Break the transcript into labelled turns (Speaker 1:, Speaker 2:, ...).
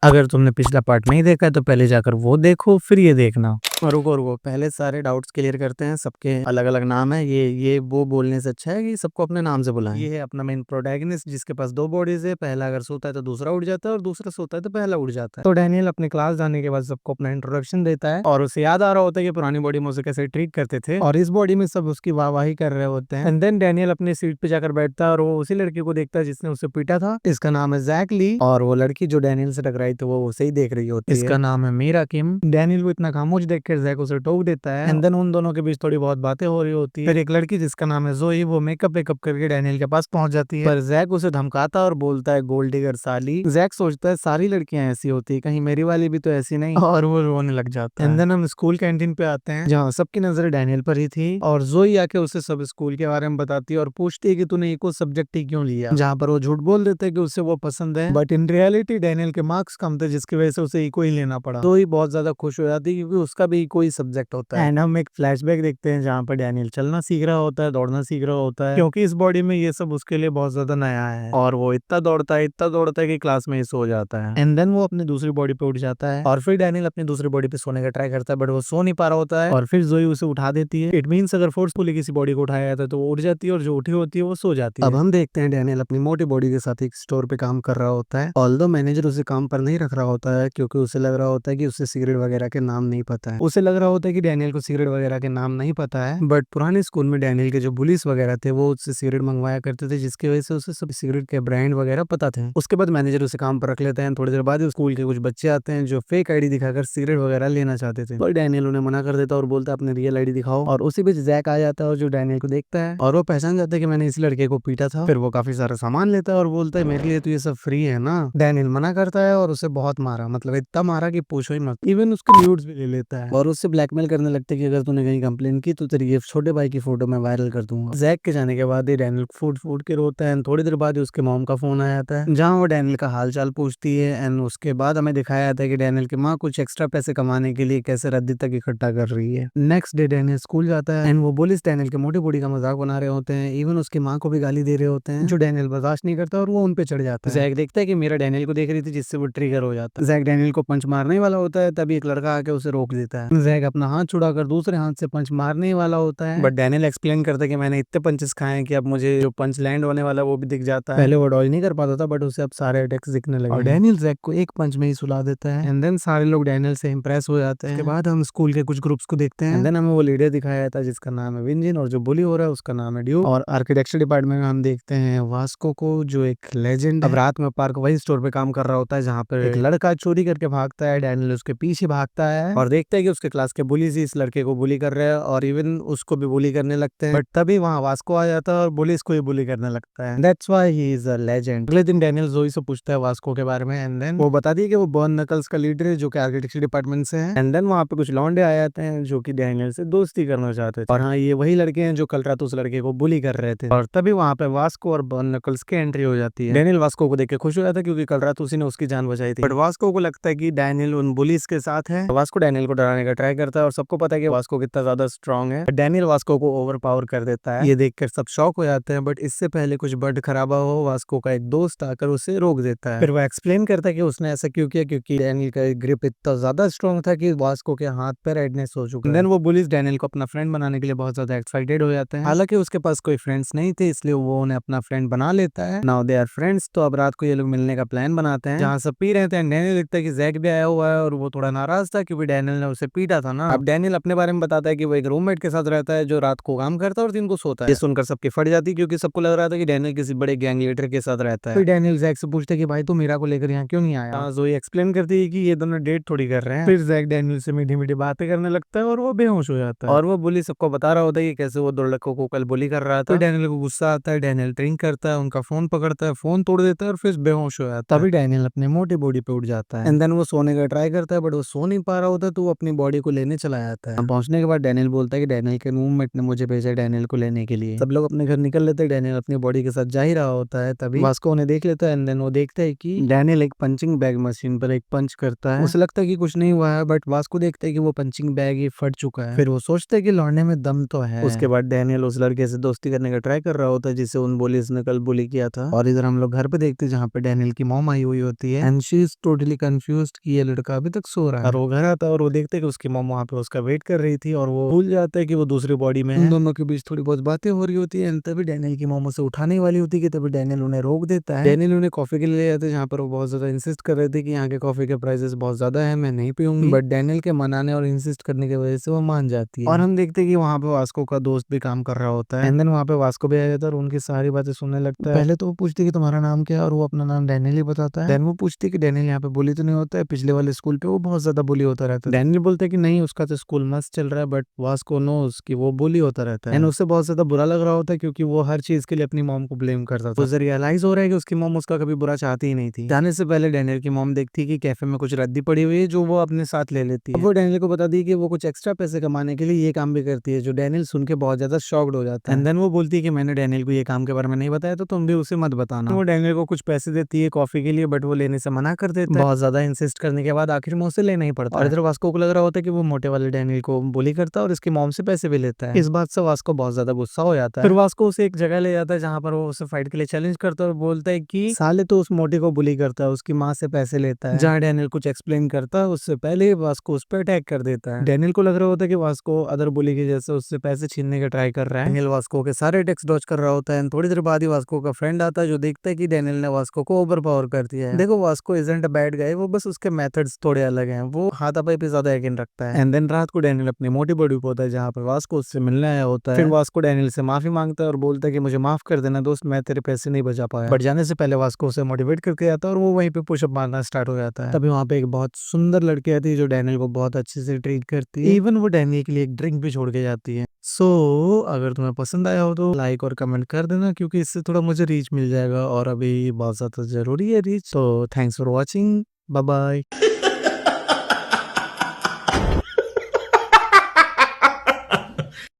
Speaker 1: अगर तुमने पिछला पार्ट नहीं देखा है तो पहले जाकर वो देखो, फिर ये देखना। रुको रुको, पहले सारे डाउट्स क्लियर करते हैं। सबके अलग अलग नाम है। ये वो बोलने से अच्छा है कि सबको अपने नाम से बुलाएं। ये है अपना मेन प्रोटैगनिस्ट, जिसके पास दो बॉडीज है। पहला अगर सोता है तो दूसरा उड़ जाता है, और दूसरा सोता है तो पहला उड़ जाता है। तो डैनियल अपने क्लास जाने के बाद सबको अपना इंट्रोडक्शन देता है, और उसे याद आ रहा होता है कि पुरानी बॉडी में उसे कैसे ट्रीट करते थे, और इस बॉडी में सब उसकी वाहवाही कर रहे होते हैं। एंड देन डैनियल अपनी सीट पे जाकर बैठता है, और वो उसी लड़की को देखता है जिसने उसे पीटा था। इसका नाम है जैक ली, और वो लड़की जो डैनियल से टकराई तो वो उसे ही देख रही होती है। इसका नाम है मीरा किम। डैनियल को इतना खामोश देखकर जैक उसे टोक देता है। एंड देन उन दोनों के बीच थोड़ी बहुत बातें हो रही होती है। फिर एक लड़की जिसका नाम है जोई, वो मेकअप वेकअप करके डैनियल के पास पहुंच जाती है, पर जैक उसे धमकाता और बोलता है गोल्ड डिगर साली। जैक सोचता है सारी लड़कियां ऐसी होती है, कहीं मेरी वाली भी तो ऐसी नहीं, और वो रोने लग जाता है। एंड देन हम स्कूल कैंटीन पे आते हैं, जहाँ सबकी नजर डैनियल पर ही थी, और जोई आके उसे सब स्कूल के बारे में बताती है और पूछती है कि तूने इको सब्जेक्ट ही क्यों लिया, जहाँ पर वो झूठ बोल देते हैं कि उसे वो पसंद है, बट इन रियलिटी डैनियल के मार्क्स कम थे, जिसकी वजह से उसे इको ही लेना पड़ा। जोई बहुत ज्यादा खुश हो जाती है क्योंकि उसका भी इको ही सब्जेक्ट होता है। एंड हम एक फ्लैशबैक देखते हैं जहाँ पर डैनियल चलना सीख रहा होता है, दौड़ना सीख रहा होता है, क्योंकि इस बॉडी में ये सब उसके लिए बहुत ज्यादा नया है, और वो इतना दौड़ता है कि क्लास में ही सो जाता है। एंड देन वो अपनी दूसरी बॉडी पे उठ जाता है, और फिर डैनियल अपनी दूसरी बॉडी पे सोने का ट्राई करता है, बट वो सो नहीं पा रहा होता है, और फिर जोई उसे उठा देती है। इट मीन्स अगर फोर्सफुली किसी बॉडी को उठाया जाता है तो वो उठ जाती है, और जो उठी होती है वो सो जाती है। अब हम देखते हैं डैनियल अपनी मोटी बॉडी के साथ एक स्टोर पे काम कर रहा होता है। ऑल्दो मैनेजर उसे काम पर नहीं रख रहा होता है, क्योंकि उसे लग रहा होता है कि उसे सिगरेट वगैरह के नाम नहीं पता है। उसे लग रहा होता है कि डैनियल को सिगरेट वगैरह के नाम नहीं पता है, बट पुराने स्कूल में डैनियल के जो बुलिस वगैरह थे वो उससे सिगरेट मंगवाया करते थे, जिसकी वजह से उसे सब सिगरेट के ब्रांड वगैरह पता थे। उसके बाद मैनेजर उसे काम पर रख लेते हैं। थोड़ी देर बाद स्कूल के कुछ बच्चे आते हैं जो फेक आईडी दिखाकर सिगरेट वगैरह लेना चाहते थे, पर डैनियल उन्हें मना कर देता है और बोलता है अपने रियल आईडी दिखाओ। और उसी बीच जैक आ जाता है, और जो डैनियल को देखता है और वो पहचान जाता है कि मैंने इस लड़के को पीटा था। फिर वो काफी सारा सामान लेता है और बोलता है मेरे लिए तो ये सब फ्री है ना। डैनियल मना करता है और उसे बहुत मारा, मतलब इतना मारा कि पूछो ही मत। इवन उसके न्यूड्स भी ले लेता है, और उससे ब्लैकमेल करने लगता है कि अगर तूने कहीं कंप्लेन की तो तेरी ये छोटे भाई की फोटो मैं वायरल कर दूंगा। जैक के जाने के बाद ही डैनियल फूट फूट के रोता है। थोड़ी देर बाद ही उसके मॉम का फोन आ जाता है, जहाँ वो डैनियल का हाल चाल पूछती है। एंड उसके बाद हमें दिखाया जाता है कि डैनियल की माँ कुछ एक्स्ट्रा पैसे कमाने के लिए कैसे रद्दी तक इकट्ठा कर रही है। नेक्स्ट डे डैनियल स्कूल जाता है, एंड वो पुलिस डैनियल के मोटी बॉडी का मजाक बना रहे होते हैं। इवन उसकी माँ को भी गाली दे रहे होते हैं, जो डैनियल बर्दाश्त नहीं करता और वो उन पे चढ़ जाता है। जैक देखता है कि मेरा डैनियल को देख रही थी, जिससे वो ट्रिगर हो जाता है। जैक डैनियल को पंच मारने वाला होता है, तभी एक लड़का आके उसे रोक देता है। जैक अपना हाथ छुड़ाकर दूसरे हाथ से पंच मारने वाला होता है, बट डैनियल एक्सप्लेन करता है कि मैंने इतने पंचेस खाए हैं कि अब मुझे जो पंच लैंड होने वाला वो भी दिख जाता है। पहले वो डॉज नहीं कर पाता था, बट उसे अब सारे अटैक्स दिखने लगे, और डैनियल जैक को एक पंच में ही सुला देता है। एंड देन सारे लोग डैनियल से इंप्रेस हो जाते हैं। उसके बाद हम स्कूल के कुछ ग्रुप्स को देखते हैं। एंड देन हमें वो लीडर दिखाया जाता है जिसका नाम है विंजिन, और जो बुली हो रहा है उसका नाम है ड्यू। और आर्किटेक्चर डिपार्टमेंट में हम देखते हैं वास्को को, जो एक लेजेंड। अब रात में पार्क वही स्टोर पे काम कर रहा होता है जहाँ पर एक लड़का चोरी करके भागता है। डैनियल उसके पीछे भागता है और देखता है कि उसके क्लास के बुलीज इस लड़के को बुली कर रहे हैं, और इवन उसको भी बुली करने लगते हैं। बट तभी वहाँ वास्को आ जाता है और बुली इसको ही बुली करने लगता है। That's why he is a legend. अगले दिन डैनियल जोई से पूछता है वास्को के बारे में, एंड देन वो बता दी कि वो बर्न नकल्स का लीडर है, जो कि आर्किटेक्चर डिपार्टमेंट से है। एंड देन वहाँ पे कुछ लौंडे आ जाते हैं जो कि डैनियल से दोस्ती करना चाहते थे, और हाँ, ये वही लड़के हैं जो कल रात उस लड़के को बुली कर रहे थे। और तभी वहाँ पे वास्को और बर्न नकल्स की एंट्री हो जाती है। डैनियल वास्को को देख के खुश हो जाता है, क्योंकि कल रात उसी ने उसकी जान बचाई थी। बट वास्को को लगता है कि डैनियल उन बुलीज के साथ है। वास्को डैनियल को डराने का ट्राई करता है, और सबको पता है कि वास्को कितना ज्यादा स्ट्रांग है। डैनियल वास्को को ओवर पावर कर देता है। ये देखकर सब शॉक हो जाते हैं, बट इससे पहले कुछ बड़ खराबा हो, वास्को का एक दोस्त आकर उसे रोक देता है। फिर वो एक्सप्लेन करता है कि उसने ऐसा क्यों किया, क्योंकि डैनियल का ग्रिप इतना ज्यादा स्ट्रांग था कि वास्को के हाथ पे रेडनेस हो चुका है। देन वो बुलीज डैनियल को अपना फ्रेंड बनाने के लिए बहुत ज्यादा एक्साइटेड हो जाते हैं। हालांकि उसके पास कोई फ्रेंड्स नहीं थे, इसलिए वो उन्हें अपना फ्रेंड बना लेता है। Now they are friends. तो अब रात को ये लोग मिलने का प्लान बनाते हैं, जहाँ सब पी रहे थे। डैनियल देखता है कि जैक भी आया हुआ है, और वो थोड़ा नाराज था क्योंकि डैनियल ने उसे पीटा था ना। अब डैनियल अपने बारे में बताता है कि वो एक रूममेट के साथ रहता है जो रात को काम करता है और दिन को सोता है। ये सुनकर सबकी फट जाती है, क्योंकि सबको लग रहा था कि डैनियल किसी बड़े गैंग लीडर के साथ रहता है। फिर डैनियल जैक से पूछता है कि भाई तू मीरा को लेकर यहाँ क्यों नहीं आया। जोई एक्सप्लेन करती है कि ये दोनों डेट थोड़ी कर रहे हैं। फिर जैक डैनियल से मीठी मीठी बातें करने लगता है, और वो बेहोश हो जाता है। और वो बुली सबको बता रहा होता है कि कैसे वो दो लड़कों को कल बुली कर रहा था। डैनियल को गुस्सा आता है, डैनियल ड्रिंक करता है, उनका फोन पकड़ता है, फोन तोड़ देता है, और फिर बेहोश हो जाता है। तभी डैनियल अपने मोटी बॉडी पे उठ जाता है। एंड देन वो सोने का ट्राई करता है, बट वो सो नहीं पा रहा होता, तो वो अपनी बॉडी को लेने चला जाता है। पहुंचने के बाद डैनियल बोलता है कि डैनियल के रूममेट ने मुझे भेजा डैनियल को लेने के लिए। सब लोग अपने घर निकल लेते हैं, डैनियल अपनी बॉडी के साथ जा ही रहा होता है, तभी वास्को उन्हें देख लेता है। एंड देन वो देखता है कि डैनियल एक पंचिंग बैग मशीन पर एक पंच करता है। उसे लगता है कि कुछ नहीं हुआ है, बट वास्को देखता है कि वो पंचिंग बैग ही फट चुका है। फिर वो सोचता है कि लौंडे में दम तो है। उसके बाद डैनियल उस लड़के से दोस्ती करने का ट्राई कर रहा होता है जिसे उन बोलीज ने कल बुली किया था। और इधर हम लोग घर पे देखते हैं जहाँ पे डैनियल की मॉम आई हुई होती है and she is totally confused कि ये लड़का अभी तक सो रहा है। और वो घर आता है और वो देखते हैं कि उसकी मॉम वहाँ पे उसका वेट कर रही थी और वो भूल जाता है कि वो दूसरी बॉडी में है। उन दोनों के बीच थोड़ी बहुत बातें हो रही होती है। तभी डैनियल की मॉम उसे उठाने वाली होती है कि तभी डैनियल उन्हें रोक देता है। डैनियल उन्हें कॉफी के लिए ले जाते हैं जहाँ पर वो बहुत ज्यादा इंसिस्ट कर रहे थे कि यहाँ के कॉफी के प्राइसेस बहुत ज्यादा है, मैं नहीं पीऊंगी। बट डैनियल के मनाने और इंसिस्ट करने की वजह से वो मान जाती है। और हम देखते हैं कि वहाँ पे वास्को का दोस्त भी काम कर रहा होता है। एंड देन वहाँ पे वास्को भी आ जाता है और उनकी सारी बातें सुनने लगता है। पहले तो वो पूछती है कि तुम्हारा नाम क्या है और वो अपना नाम डैनियल ही बताता है। देन वो पूछती है कि डैनियल यहाँ पे बुली तो नहीं होता है, पिछले वाले स्कूल पे वो बहुत ज्यादा बुली होता रहता है। डैनियल बोलता है कि नहीं, उसका तो स्कूल मस्त चल रहा है, बट वास्को नोस कि वो बुली होता रहता है। एंड उससे बहुत ज्यादा बुरा लग रहा होता है क्योंकि वो हर चीज के लिए अपनी मॉम को ब्लेम करता था। उसे रियलाइज हो रहा है कि उसकी मॉम उसका कभी बुरा चाहती ही नहीं थी। जाने से पहले डैनियल की मॉम देखती है कि कैफे में कुछ रद्दी पड़ी हुई है जो वो अपने साथ ले लेती है। वो डैनियल को बता दी कि वो कुछ एक्स्ट्रा पैसे कमाने के लिए ये काम भी करती है, जो डैनियल सुन के बहुत ज्यादा शॉक्ड हो जाता है। एंड देन वो बोलती है कि मैंने डैनियल को ये काम के बारे में नहीं बताया, तो तुम भी उसे मत बताना। वो डैनियल को कुछ पैसे देती है कॉफी के लिए, बट वो लेने से मना कर देता है। बहुत ज्यादा इंसिस्ट करने के बाद आखिर में उसे लेना ही पड़ता है। और इधर वास्को को लग रहा होता है कि वो मोटे वाले डैनियल को बुली करता है और इसकी मॉम से पैसे भी लेता है। इस बात से वास्को बहुत ज्यादा गुस्सा हो जाता है। फिर वास्को उसे एक जगह ले जाता है जहाँ पर वो उसे फाइट के लिए चैलेंज करता है और बोलता है कि साले तो उस मोटे को बुली करता है, उसकी माँ से पैसे लेता है। जहाँ डैनियल कुछ एक्सप्लेन करता है उससे पहले वास्को उस पर अटैक कर देता है। डैनियल को लग रहा होता है कि वास्को अदर बुली की जैसे उससे पैसे छीनने का ट्राई कर रहा है। डैनियल वास्को के सारे अटैक्स डॉज कर रहा होता है। थोड़ी देर बाद ही वास्को का फ्रेंड आता है जो देखता है कि डैनियल ने वास्को को ओवर पावर कर दिया है। देखो Vasco isn't a bad guy, वो बस उसके मेथड्स थोड़े अलग हैं, वो हाथापाई पे ज्यादा यकीन रखता है। एंड देन रात को डैनियल अपनी मोटी बॉडी पे होता है जहाँ पर वास्को उससे मिलने आया होता है। फिर वास्को डैनियल से माफी मांगता है और बोलता है कि मुझे माफ कर देना दोस्त, मैं तेरे पैसे नहीं बचा पाया। बट जाने से पहले वास्को उसे मोटिवेट करके आता है और वो वहीं पे पुशअप मारना स्टार्ट हो जाता है। तभी वहाँ पे एक बहुत सुंदर लड़की आती है जो डैनियल को बहुत अच्छे से ट्रीट करती है। इवन वो डैनियल के लिए एक ड्रिंक भी छोड़ के जाती है। अगर तुम्हें पसंद आया हो तो लाइक और कमेंट कर देना क्योंकि इससे थोड़ा मुझे रीच मिल जाएगा और अभी बहुत ज्यादा जरूरी है रीच। तो thanks for watching, bye bye.